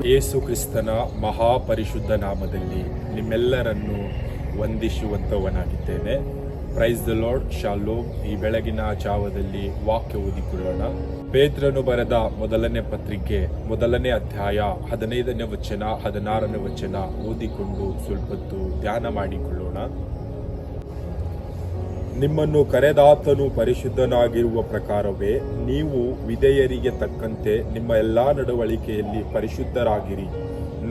ಯೇಸು ಕ್ರಿಸ್ತನ ಮಹಾಪರಿಶುದ್ಧ ನಾಮದಲ್ಲಿ ನಿಮ್ಮೆಲ್ಲರನ್ನು ವಂದಿಸುವಂತವನಾಗಿದ್ದೇನೆ. Praise the Lord, shalom. ಈ ಬೆಳಗಿನ ಜಾವದಲ್ಲಿ ವಾಕ್ಯ ಓದಿಕೊಳ್ಳೋಣ. ಪೇತ್ರನು ಬರೆದ ಮೊದಲನೇ ಪತ್ರಿಕೆ 1ನೇ ಅಧ್ಯಾಯ 15ನೇ ವಚನ 16ನೇ ವಚನ ಓದಿಕೊಂಡು ಸ್ವಲ್ಪತ್ತು ಧ್ಯಾನ ಮಾಡಿಕೊಳ್ಳೋಣ. ನಿಮ್ಮನ್ನು ಕರೆದಾತನು ಪರಿಶುದ್ಧನಾಗಿರುವ ಪ್ರಕಾರವೇ ನೀವು ವಿಧೇಯರಿಗೆ ತಕ್ಕಂತೆ ನಿಮ್ಮ ಎಲ್ಲಾ ನಡವಳಿಕೆಯಲ್ಲಿ ಪರಿಶುದ್ಧರಾಗಿರಿ.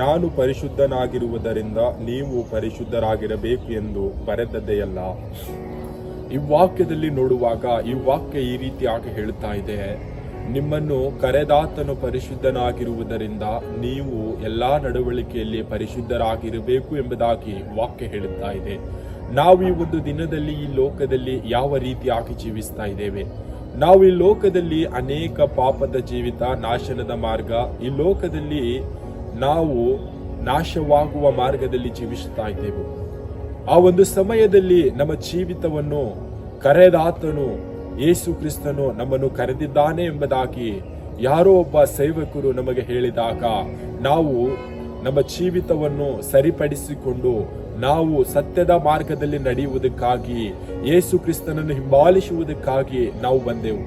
ನಾನು ಪರಿಶುದ್ಧನಾಗಿರುವುದರಿಂದ ನೀವು ಪರಿಶುದ್ಧರಾಗಿರಬೇಕು ಎಂದು ಬರೆದದ್ದೆಯಲ್ಲ. ಈ ವಾಕ್ಯದಲ್ಲಿ ನೋಡುವಾಗ ಈ ವಾಕ್ಯ ಈ ರೀತಿಯಾಗಿ ಹೇಳುತ್ತಾ ಇದೆ, ನಿಮ್ಮನ್ನು ಕರೆದಾತನು ಪರಿಶುದ್ಧನಾಗಿರುವುದರಿಂದ ನೀವು ಎಲ್ಲಾ ನಡವಳಿಕೆಯಲ್ಲಿ ಪರಿಶುದ್ಧರಾಗಿರಬೇಕು ಎಂಬುದಾಗಿ ವಾಕ್ಯ ಹೇಳುತ್ತಾ ಇದೆ. ನಾವು ಈ ಒಂದು ದಿನದಲ್ಲಿ ಈ ಲೋಕದಲ್ಲಿ ಯಾವ ರೀತಿಯಾಗಿ ಜೀವಿಸ್ತಾ ಇದ್ದೇವೆ? ನಾವು ಈ ಲೋಕದಲ್ಲಿ ಅನೇಕ ಪಾಪದ ಜೀವಿತ, ನಾಶನದ ಮಾರ್ಗ, ಈ ಲೋಕದಲ್ಲಿ ನಾವು ನಾಶವಾಗುವ ಮಾರ್ಗದಲ್ಲಿ ಜೀವಿಸುತ್ತಾ ಇದ್ದೇವೆ. ಆ ಒಂದು ಸಮಯದಲ್ಲಿ ನಮ್ಮ ಜೀವಿತವನ್ನು ಕರೆದಾತನು ಯೇಸು ಕ್ರಿಸ್ತನು ನಮ್ಮನ್ನು ಕರೆದಿದ್ದಾನೆ ಎಂಬುದಾಗಿ ಯಾರೋ ಒಬ್ಬ ಸೇವಕರು ನಮಗೆ ಹೇಳಿದಾಗ ನಾವು ನಮ್ಮ ಜೀವಿತವನ್ನು ಸರಿಪಡಿಸಿಕೊಂಡು ನಾವು ಸತ್ಯದ ಮಾರ್ಗದಲ್ಲಿ ನಡೆಯುವುದಕ್ಕಾಗಿ, ಯೇಸು ಕ್ರಿಸ್ತನನ್ನು ಹಿಂಬಾಲಿಸುವುದಕ್ಕಾಗಿ ನಾವು ಬಂದೆವು.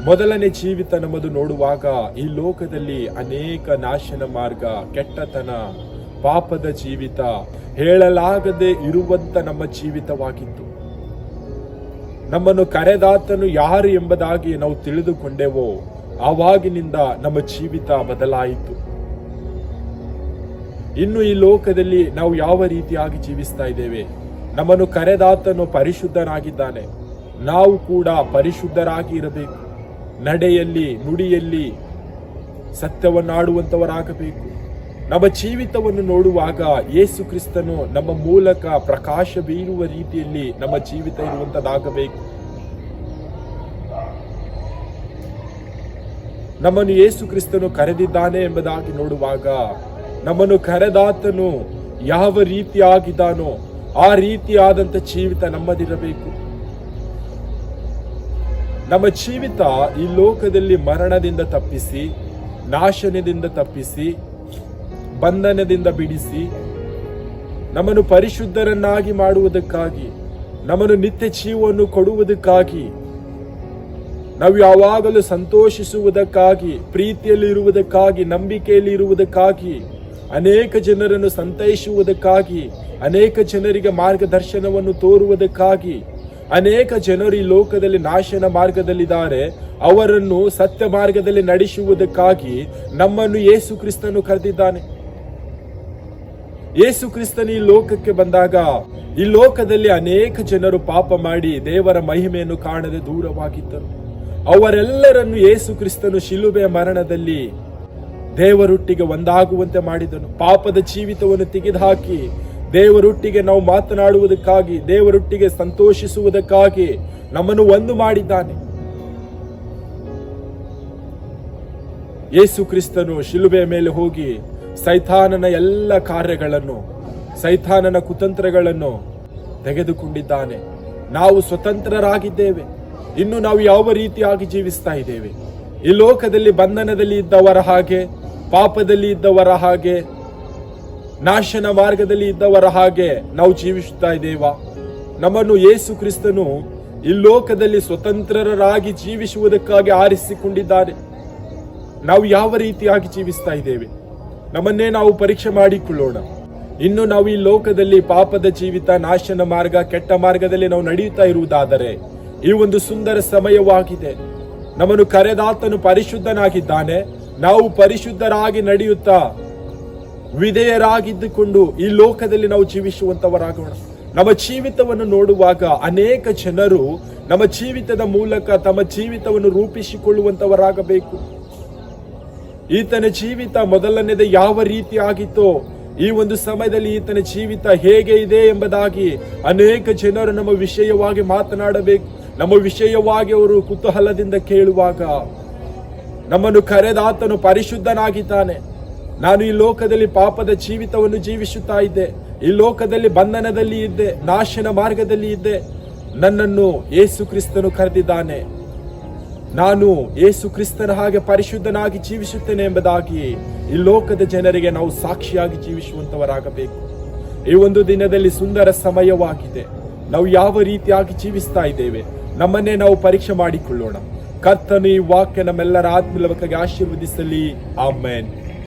ಮೊದಲನೇ ಜೀವಿತ ನಮ್ಮದು ನೋಡುವಾಗ ಈ ಲೋಕದಲ್ಲಿ ಅನೇಕ ನಾಶನ ಮಾರ್ಗ, ಕೆಟ್ಟತನ, ಪಾಪದ ಜೀವಿತ, ಹೇಳಲಾಗದೆ ಇರುವಂತ ನಮ್ಮ ಜೀವಿತವಾಗಿತ್ತು. ನಮ್ಮನ್ನು ಕರೆದಾತನು ಯಾರು ಎಂಬುದಾಗಿ ನಾವು ತಿಳಿದುಕೊಂಡೆವೋ ಆವಾಗಿನಿಂದ ನಮ್ಮ ಜೀವಿತ ಬದಲಾಯಿತು. ಇನ್ನು ಈ ಲೋಕದಲ್ಲಿ ನಾವು ಯಾವ ರೀತಿಯಾಗಿ ಜೀವಿಸ್ತಾ ಇದ್ದೇವೆ? ನಮ್ಮನ್ನು ಕರೆದಾತನು ಪರಿಶುದ್ಧನಾಗಿದ್ದಾನೆ. ನಾವು ಕೂಡ ಪರಿಶುದ್ಧರಾಗಿ ಇರಬೇಕು. ನಡೆಯಲ್ಲಿ, ನುಡಿಯಲ್ಲಿ ಸತ್ಯವನ್ನಾಡುವಂತವರಾಗಬೇಕು. ನಮ್ಮ ಜೀವಿತವನ್ನು ನೋಡುವಾಗ ಯೇಸು ಕ್ರಿಸ್ತನು ನಮ್ಮ ಮೂಲಕ ಪ್ರಕಾಶ ಬೀರುವ ರೀತಿಯಲ್ಲಿ ನಮ್ಮ ಜೀವಿತ ಇರುವಂತದಾಗಬೇಕು. ನಮ್ಮನ್ನು ಯೇಸು ಕ್ರಿಸ್ತನು ಕರೆದಿದ್ದಾನೆ ಎಂಬುದಾಗಿ ನೋಡುವಾಗ ನಮ್ಮನ್ನು ಕರೆದಾತನು ಯಾವ ರೀತಿಯಾಗಿದ್ದಾನೋ ಆ ರೀತಿಯಾದಂತ ಜೀವಿತ ನಮ್ಮದಿರಬೇಕು. ನಮ್ಮ ಜೀವಿತ ಈ ಲೋಕದಲ್ಲಿ ಮರಣದಿಂದ ತಪ್ಪಿಸಿ, ನಾಶನದಿಂದ ತಪ್ಪಿಸಿ, ಬಂಧನದಿಂದ ಬಿಡಿಸಿ, ನಮ್ಮನ್ನು ಪರಿಶುದ್ಧರನ್ನಾಗಿ ಮಾಡುವುದಕ್ಕಾಗಿ, ನಮ್ಮನ್ನು ನಿತ್ಯ ಜೀವವನ್ನು ಕೊಡುವುದಕ್ಕಾಗಿ, ನಾವು ಯಾವಾಗಲೂ ಸಂತೋಷಿಸುವುದಕ್ಕಾಗಿ, ಪ್ರೀತಿಯಲ್ಲಿ ಇರುವುದಕ್ಕಾಗಿ, ನಂಬಿಕೆಯಲ್ಲಿ ಇರುವುದಕ್ಕಾಗಿ, ಅನೇಕ ಜನರನ್ನು ಸಂತೈಸುವುದಕ್ಕಾಗಿ, ಅನೇಕ ಜನರಿಗೆ ಮಾರ್ಗದರ್ಶನವನ್ನು ತೋರುವುದಕ್ಕಾಗಿ, ಅನೇಕ ಜನರು ಈ ಲೋಕದಲ್ಲಿ ನಾಶನ ಮಾರ್ಗದಲ್ಲಿದ್ದಾರೆ, ಅವರನ್ನು ಸತ್ಯ ಮಾರ್ಗದಲ್ಲಿ ನಡೆಸುವುದಕ್ಕಾಗಿ ನಮ್ಮನ್ನು ಯೇಸು ಕ್ರಿಸ್ತನು ಕರೆದಿದ್ದಾನೆ. ಯೇಸು ಕ್ರಿಸ್ತನು ಈ ಲೋಕಕ್ಕೆ ಬಂದಾಗ ಈ ಲೋಕದಲ್ಲಿ ಅನೇಕ ಜನರು ಪಾಪ ಮಾಡಿ ದೇವರ ಮಹಿಮೆಯನ್ನು ಕಾಣದೆ ದೂರವಾಗಿದ್ದರು. ಅವರೆಲ್ಲರನ್ನು ಯೇಸು ಕ್ರಿಸ್ತನು ಶಿಲುಬೆಯ ಮರಣದಲ್ಲಿ ದೇವರೊಟ್ಟಿಗೆ ಒಂದಾಗುವಂತೆ ಮಾಡಿದನು. ಪಾಪದ ಜೀವಿತವನ್ನು ತೆಗೆದುಹಾಕಿ ದೇವರೊಟ್ಟಿಗೆ ನಾವು ಮಾತನಾಡುವುದಕ್ಕಾಗಿ, ದೇವರೊಟ್ಟಿಗೆ ಸಂತೋಷಿಸುವುದಕ್ಕಾಗಿ ನಮ್ಮನ್ನು ಒಂದು ಮಾಡಿದ್ದಾನೆ. ಯೇಸು ಕ್ರಿಸ್ತನು ಶಿಲುಬೆಯ ಮೇಲೆ ಹೋಗಿ ಸೈತಾನನ ಎಲ್ಲ ಕಾರ್ಯಗಳನ್ನು, ಸೈತಾನನ ಕುತಂತ್ರಗಳನ್ನು ತೆಗೆದುಕೊಂಡಿದ್ದಾನೆ. ನಾವು ಸ್ವತಂತ್ರರಾಗಿದ್ದೇವೆ. ಇನ್ನು ನಾವು ಯಾವ ರೀತಿಯಾಗಿ ಜೀವಿಸ್ತಾ ಇದ್ದೇವೆ? ಈ ಲೋಕದಲ್ಲಿ ಬಂಧನದಲ್ಲಿ ಇದ್ದವರ ಹಾಗೆ, ಪಾಪದಲ್ಲಿ ಇದ್ದವರ ಹಾಗೆ, ನಾಶನ ಮಾರ್ಗದಲ್ಲಿ ಇದ್ದವರ ಹಾಗೆ ನಾವು ಜೀವಿಸುತ್ತಾ ಇದ್ದೇವಾ? ನಮ್ಮನ್ನು ಯೇಸು ಕ್ರಿಸ್ತನು ಈ ಲೋಕದಲ್ಲಿ ಸ್ವತಂತ್ರರಾಗಿ ಜೀವಿಸುವುದಕ್ಕಾಗಿ ಆರಿಸಿಕೊಂಡಿದ್ದಾರೆ. ನಾವು ಯಾವ ರೀತಿಯಾಗಿ ಜೀವಿಸ್ತಾ ಇದ್ದೇವೆ? ನಮ್ಮನ್ನೇ ನಾವು ಪರೀಕ್ಷೆ ಮಾಡಿಕೊಳ್ಳೋಣ. ಇನ್ನು ನಾವು ಈ ಲೋಕದಲ್ಲಿ ಪಾಪದ ಜೀವಿತ, ನಾಶನ ಮಾರ್ಗ, ಕೆಟ್ಟ ಮಾರ್ಗದಲ್ಲಿ ನಾವು ನಡೆಯುತ್ತಾ ಇರುವುದಾದರೆ ಈ ಒಂದು ಸುಂದರ ಸಮಯವಾಗಿದೆ. ನಮ್ಮನ್ನು ಕರೆದಾತನು ಪರಿಶುದ್ಧನಾಗಿದ್ದಾನೆ. ನಾವು ಪರಿಶುದ್ಧರಾಗಿ ನಡೆಯುತ್ತಾ ವಿಧೇಯರಾಗಿದ್ದುಕೊಂಡು ಈ ಲೋಕದಲ್ಲಿ ನಾವು ಜೀವಿಸುವಂತವರಾಗೋಣ. ನಮ್ಮ ಜೀವಿತವನ್ನು ನೋಡುವಾಗ ಅನೇಕ ಜನರು ನಮ್ಮ ಜೀವಿತದ ಮೂಲಕ ತಮ್ಮ ಜೀವಿತವನ್ನು ರೂಪಿಸಿಕೊಳ್ಳುವಂತವರಾಗಬೇಕು. ಈತನ ಜೀವಿತ ಮೊದಲನೇದ ಯಾವ ರೀತಿ ಆಗಿತ್ತೋ ಈ ಒಂದು ಸಮಯದಲ್ಲಿ ಈತನ ಜೀವಿತ ಹೇಗೆ ಇದೆ ಎಂಬುದಾಗಿ ಅನೇಕ ಜನರು ನಮ್ಮ ವಿಷಯವಾಗಿ ಮಾತನಾಡಬೇಕು. ನಮ್ಮ ವಿಷಯವಾಗಿ ಅವರು ಕುತೂಹಲದಿಂದ ಕೇಳುವಾಗ ನಮ್ಮನ್ನು ಕರೆದಾತನು ಪರಿಶುದ್ಧನಾಗಿದ್ದಾನೆ. ನಾನು ಈ ಲೋಕದಲ್ಲಿ ಪಾಪದ ಜೀವಿತವನ್ನು ಜೀವಿಸುತ್ತಾ ಇದ್ದೆ, ಈ ಲೋಕದಲ್ಲಿ ಬಂಧನದಲ್ಲಿ ಇದ್ದೆ, ನಾಶನ ಮಾರ್ಗದಲ್ಲಿ ಇದ್ದೆ. ನನ್ನನ್ನು ಯೇಸು ಕ್ರಿಸ್ತನು ಕರೆದಿದ್ದಾನೆ. ನಾನು ಯೇಸು ಕ್ರಿಸ್ತನ ಹಾಗೆ ಪರಿಶುದ್ಧನಾಗಿ ಜೀವಿಸುತ್ತೇನೆ ಎಂಬುದಾಗಿ ಈ ಲೋಕದ ಜನರಿಗೆ ನಾವು ಸಾಕ್ಷಿಯಾಗಿ ಜೀವಿಸುವಂತವರಾಗಬೇಕು. ಈ ಒಂದು ದಿನದಲ್ಲಿ ಸುಂದರ ಸಮಯವಾಗಿದೆ. ನಾವು ಯಾವ ರೀತಿಯಾಗಿ ಜೀವಿಸ್ತಾ ಇದ್ದೇವೆ, ನಮ್ಮನ್ನೇ ನಾವು ಪರೀಕ್ಷೆ ಮಾಡಿಕೊಳ್ಳೋಣ. ಕರ್ತನು ಈ ವಾಕ್ಯ ನಮ್ಮೆಲ್ಲರ ಆತ್ಮೀಯವಾಗಿ ಆಶೀರ್ವದಿಸಲಿ. ಆಮೆನ್.